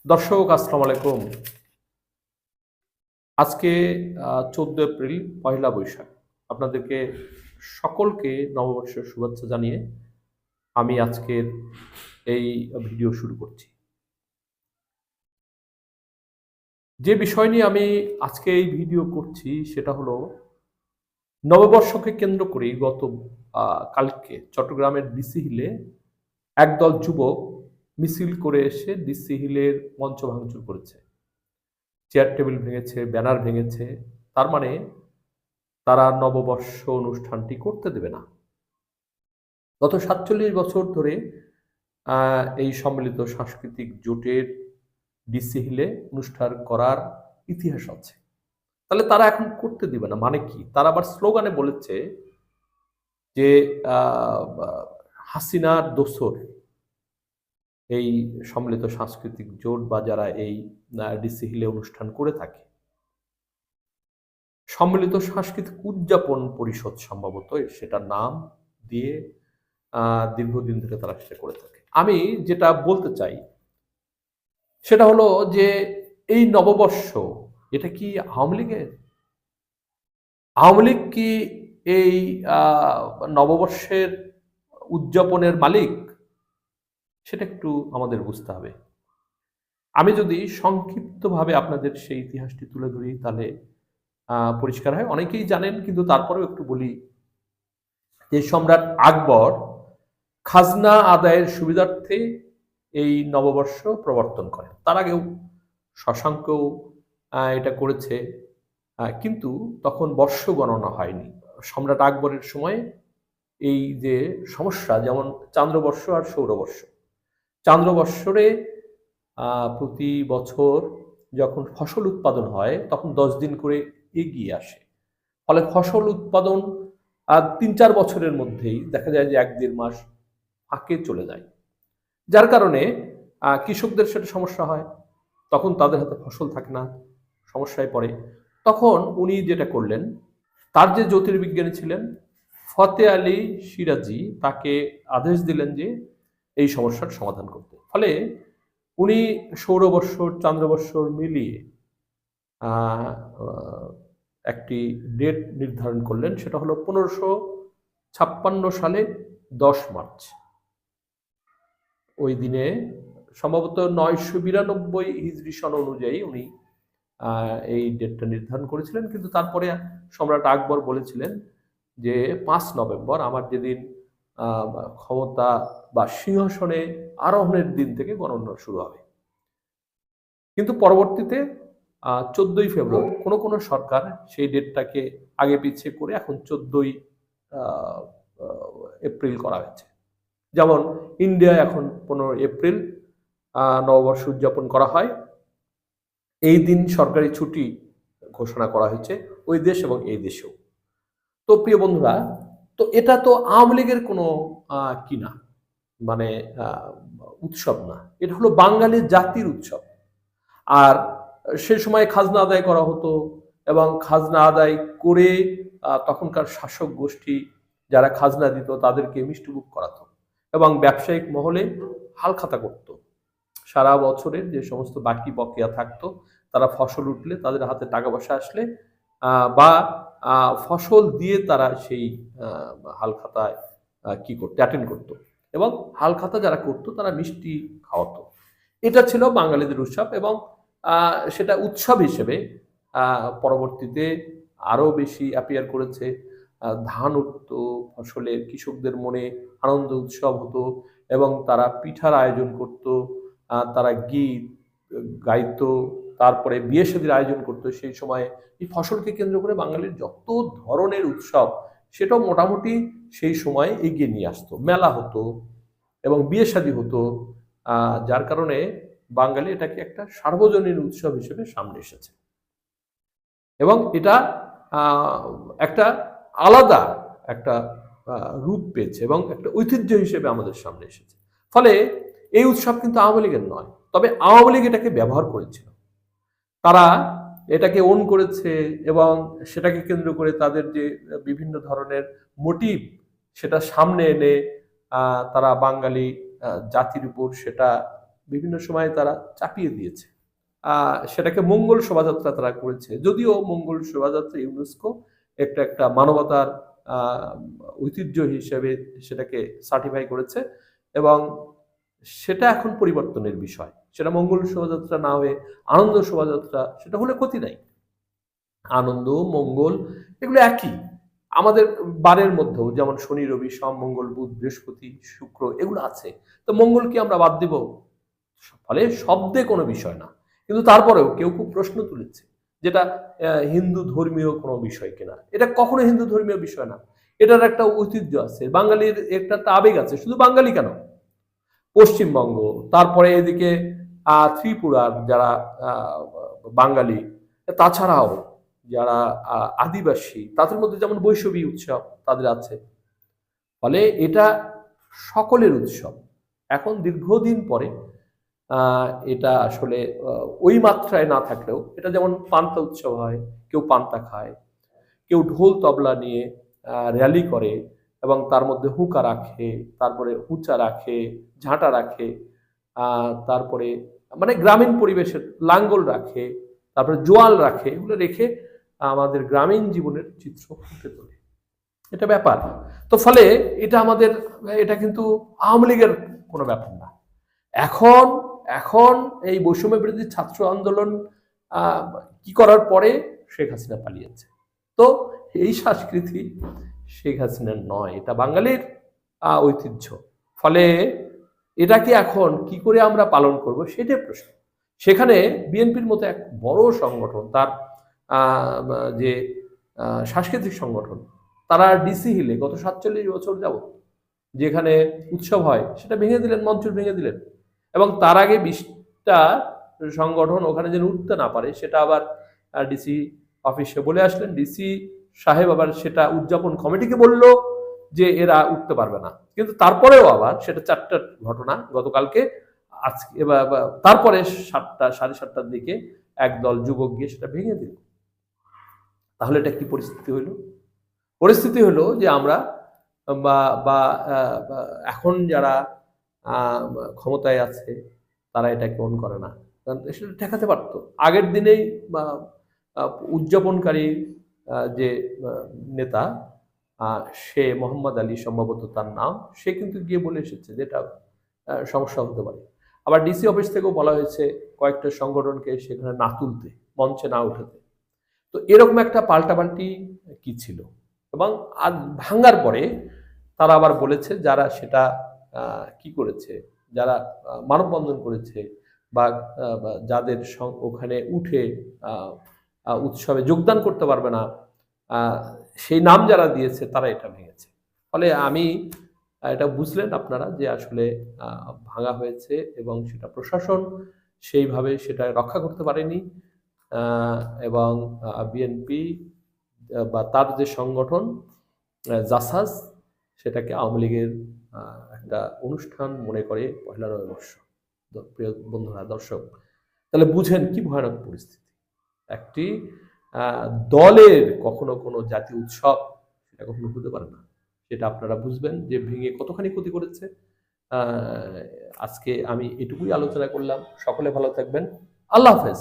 দর্শক আসসালামু আলাইকুম। আজকে 14 এপ্রিল পহেলা বৈশাখ। আপনাদেরকে সকলকে নববর্ষের শুভেচ্ছা জানিয়ে আমি আজকের এই ভিডিও শুরু করছি। যে বিষয় নিয়ে আমি আজকে এই ভিডিও করছি সেটা হলো নববর্ষকে কেন্দ্র করেই গত কালকে চট্টগ্রামের ডিসি হিলে একদল যুবক মিছিল করে এসে ডিসি হিলের মঞ্চ ভাঙচুর করেছে। চেয়ার টেবিল ভেঙেছে, ব্যানার ভেঙেছে। তার মানে তারা নববর্ষ অনুষ্ঠানটি করতে দেবে না। গত ৪৭ বছর ধরে এই সম্মিলিত সাংস্কৃতিক জোটের ডিসি হিলে অনুষ্ঠান করার ইতিহাস আছে। তাহলে তারা এখন করতে দিবে না মানে কি? তারা আবার স্লোগানে বলেছে যে আ বা হাসিনার দোসর এই সম্মিলিত সাংস্কৃতিক জোট বা যারা এই ডিসি হিলে অনুষ্ঠান করে থাকে। সম্মিলিত সাংস্কৃতিক উদযাপন পরিষদ সম্ভবত সেটার নাম দিয়ে দীর্ঘদিন ধরে তারা সেটা করে থাকে। আমি যেটা বলতে চাই সেটা হলো যে এই নববর্ষ এটা কি আওয়ামী লীগের? আওয়ামী লীগ কি এই নববর্ষের উদযাপনের মালিক? সেটা একটু আমাদের বুঝতে হবে। আমি যদি সংক্ষিপ্তভাবে আপনাদের সেই ইতিহাসটি তুলে ধরি তাহলে পরিষ্কার হয়। অনেকেই জানেন কিন্তু তারপরেও একটু বলি যে সম্রাট আকবর খাজনা আদায়ের সুবিধার্থে এই নববর্ষ প্রবর্তন করেন। তার আগেও শশাঙ্কও এটা করেছে, কিন্তু তখন বর্ষ গণনা হয়নি। সম্রাট আকবরের সময় এই যে সমস্যা, যেমন চান্দ্রবর্ষ আর সৌরবর্ষ। চান্দ্রবর্ষরে প্রতি বছর যখন ফসল উৎপাদন হয় তখন 10 দিন করে এগিয়ে আসে। ফলে ফসল উৎপাদন ৩-৪ বছরের মধ্যেই দেখা যায় যে ১-১.৫ মাস ফাঁকে চলে যায়। যার কারণে কৃষকদের সেটা সমস্যা হয়। তখন তাদের হাতে ফসল থাকে না, সমস্যায় পড়ে। তখন উনি যেটা করলেন, তার যে জ্যোতির্বিজ্ঞানী ছিলেন ফতে আলী সিরাজি তাকে আদেশ দিলেন যে এই সমস্যার সমাধান করতে। ফলে উনি সৌরবৎসর, চান্দ্রবৎসর মিলিয়ে আ আ একটি ডেট নির্ধারণ করলেন। সেটা হলো ১৫৫৬ সালে ১০ মার্চ। ওই দিনে সম্ভবত ৯৯২ হিজরি সন অনুযায়ী উনি এই ডেটটা নির্ধারণ করেছিলেন। কিন্তু তারপরে সম্রাট আকবর বলেছিলেন যে ৫ নভেম্বর আমার যেদিন আ ক্ষমতা বা সিংহাসনে আরোহণের দিন থেকে গণনা শুরু হবে। কিন্তু পরবর্তীতে ১৪ই ফেব্রুয়ারি কোনো সরকার সেই ডেটটাকে আগে পিছিয়ে করে এখন ১৪ই আ আ এপ্রিল করা হয়েছে। যেমন ইন্ডিয়ায় এখন ১৫ এপ্রিল নববর্ষ উদযাপন করা হয়। এই দিন সরকারি ছুটি ঘোষণা করা হয়েছে ওই দেশ এবং এই দেশেও। তো প্রিয় বন্ধুরা, তো এটা তো আওয়ামী লীগের কোনো কি না, মানে আ উৎসব না। এটা হলো বাঙালি জাতির উৎসব। আর সে সময় খাজনা আদায় করা হতো এবং খাজনা আদায় করে তখনকার শাসক গোষ্ঠী যারা খাজনা দিত তাদেরকে মিষ্টিমুখ করাতো এবং ব্যবসায়িক মহলে হালখাতা করত। সারা বছরের যে সমস্ত বাকি বকেয়া থাকতো তারা ফসল উঠলে তাদের হাতে টাকা পয়সা আসলে বা ফসল দিয়ে তারা সেই হালখাতায় কি করতো, অ্যাটেন্ড করতো এবং হালখাতা যারা করতো তারা মিষ্টি খাওয়াতো। এটা ছিল বাঙালিদের উৎসব এবং সেটা উৎসব হিসেবে পরবর্তীতে আরো বেশি অ্যাপিয়ার করেছে। ধান উঠতো, ফসলের কৃষকদের মনে আনন্দ উৎসব হতো এবং তারা পিঠার আয়োজন করত, তারা গীত গাইতো, তারপরে বিয়ে-শাদির আয়োজন করতো। সেই সময়ে এই ফসলকে কেন্দ্র করে বাঙালির যত ধরনের উৎসব সেটাও মোটামুটি সেই সময়ে এগিয়ে নিয়ে আসতো। মেলা হতো এবং বিয়ে-শাদী হতো। যার কারণে বাঙালি এটাকে একটা সার্বজনীন উৎসব হিসেবে সামনে এসেছে এবং এটা একটা আলাদা একটা রূপ পেয়েছে এবং একটা ঐতিহ্য হিসেবে আমাদের সামনে এসেছে। ফলে এই উৎসব কিন্তু আওয়ামী লীগের নয়, তবে আওয়ামী লীগ এটাকে ব্যবহার করেছিল। তারা এটাকে ওন করেছে এবং সেটাকে কেন্দ্র করে তাদের যে বিভিন্ন ধরনের মোটিভ সেটা সামনে এনে তারা বাঙালি জাতির উপর সেটা বিভিন্ন সময় তারা চাপিয়ে দিয়েছে। সেটাকে মঙ্গল শোভাযাত্রা তারা করেছে, যদিও মঙ্গল শোভাযাত্রা ইউনেস্কো একটা মানবতার ঐতিহ্য হিসেবে সেটাকে সার্টিফাই করেছে, এবং সেটা এখন পরিবর্তনের বিষয়। সেটা মঙ্গল শোভাযাত্রা না হয়ে আনন্দ শোভাযাত্রা, সেটা হলে ক্ষতি নাই। আনন্দ, মঙ্গল এগুলো একই। আমাদের বারের মধ্যেও যেমন শনি, রবি, সোম, মঙ্গল, বুধ, বৃহস্পতি, শুক্র এগুলো আছে। তো মঙ্গল কি আমরা বাদ দিব? ফলে শব্দে কোনো বিষয় না, কিন্তু তারপরেও কেউ খুব প্রশ্ন তুলেছে যেটা হিন্দু ধর্মীয় কোনো বিষয় কিনা। এটা কখনো হিন্দু ধর্মীয় বিষয় না, এটার একটা ঐতিহ্য আছে, বাঙালির একটা আবেগ আছে। শুধু বাঙালি কেন, পশ্চিমবঙ্গ, তারপরে এদিকে ত্রিপুরার যারা বাঙালি, তাছাড়াও যারা আদিবাসী, তাদের মধ্যে যেমন বৈষ্ণবী উৎসব তাদের আছে। ফলে এটা সকলের উৎসব। এখন দীর্ঘদিন পরে এটা আসলে ওই মাত্রায় না থাকলেও, এটা যেমন পান্তা উৎসব হয়, কেউ পান্তা খায়, কেউ ঢোল তবলা নিয়ে র্যালি করে এবং তার মধ্যে হুঁকা রাখে, তারপরে হুঁচা রাখে, ঝাঁটা রাখে, তারপরে মানে গ্রামীণ পরিবেশের লাঙ্গল রাখে, তারপরে জোয়াল রাখে, এগুলো রেখে আমাদের গ্রামীণ জীবনের চিত্র ফুটে তোলে। এটা ব্যাপার। তো ফলে এটা আমাদের, এটা কিন্তু আওয়ামী লীগের কোনো ব্যাপার না। এখন এখন এই বৈষম্য বিরোধী ছাত্র আন্দোলন কি করার পরে শেখ হাসিনা পালিয়েছে। তো এই সংস্কৃতি শেখ হাসিনার নয়, এটা বাঙালির ঐতিহ্য। ফলে এটাকে এখন কি করে আমরা পালন করব সেটাই প্রশ্ন। সেখানে বিএনপির মতো এক বড় সংগঠন, তার যে সাংস্কৃতিক সংগঠন, তারা ডিসি হিলে গত 47 বছর যাবত যেখানে উৎসব হয় সেটা ভেঙে দিলেন, মঞ্চ ভেঙে দিলেন, এবং তার আগে 20টা সংগঠন ওখানে যেন উঠতে না পারে সেটা আবার ডিসি অফিসে বলে আসলেন। ডিসি সাহেব আবার সেটা উদযাপন কমিটিকে বলল যে এরা উঠতে পারবে না, কিন্তু তারপরেও আবার সেটা 4টার ঘটনা গতকালকে, আজকে তারপরে 7:30-7:30টার দিকে একদল যুবক গিয়ে সেটা ভেঙে দিল। তাহলে এটা কি পরিস্থিতি হইল? পরিস্থিতি হলো যে আমরা বা এখন যারা ক্ষমতায় আছে তারা এটা কেমন করে না, কারণ সেটা ঠেকাতে পারতো। আগের দিনেই উদযাপনকারী যে নেতা, সে মোহাম্মদ আলী সম্ভবত তার নাম, সে কিন্তু গিয়ে বলে এসেছে যে এটা সমস্যা হতে পারে। আবার ডিসি অফিস থেকেও বলা হয়েছে কয়েকটা সংগঠনকে সেখানে না তুলতে, মঞ্চে না উঠাতে। তো এরকম একটা পাল্টাপাল্টি কি ছিল, এবং আজ ভাঙার পরে তারা আবার বলেছে যারা সেটা কি করেছে, যারা মানববন্ধন করেছে বা যাদের ওখানে উঠে উৎসবে যোগদান করতে পারবে না, সেই নাম যারা দিয়েছে তারা এটা ভেঙেছে। ফলে আমি এটা বুঝলেন আপনারা যে আসলে ভাঙা হয়েছে এবং সেটা প্রশাসন সেইভাবে সেটা রক্ষা করতে পারেনি, এবং বিএনপি বা তার যে সংগঠন জাসাস সেটাকে আওয়ামী লীগের একটা অনুষ্ঠান মনে করে 1 নভেম্বর। প্রিয় বন্ধুরা, দর্শক, তাহলে বুঝেন কি ভয়ানক পরিস্থিতি। একটি দলের কখনো কোনো জাতীয় উৎসব সেটা কখনো হতে পারে না, সেটা আপনারা বুঝবেন যে ভেঙে কতখানি ক্ষতি করেছে। আজকে আমি এটুকুই আলোচনা করলাম। সকলে ভালো থাকবেন। আল্লাহ হাফেজ।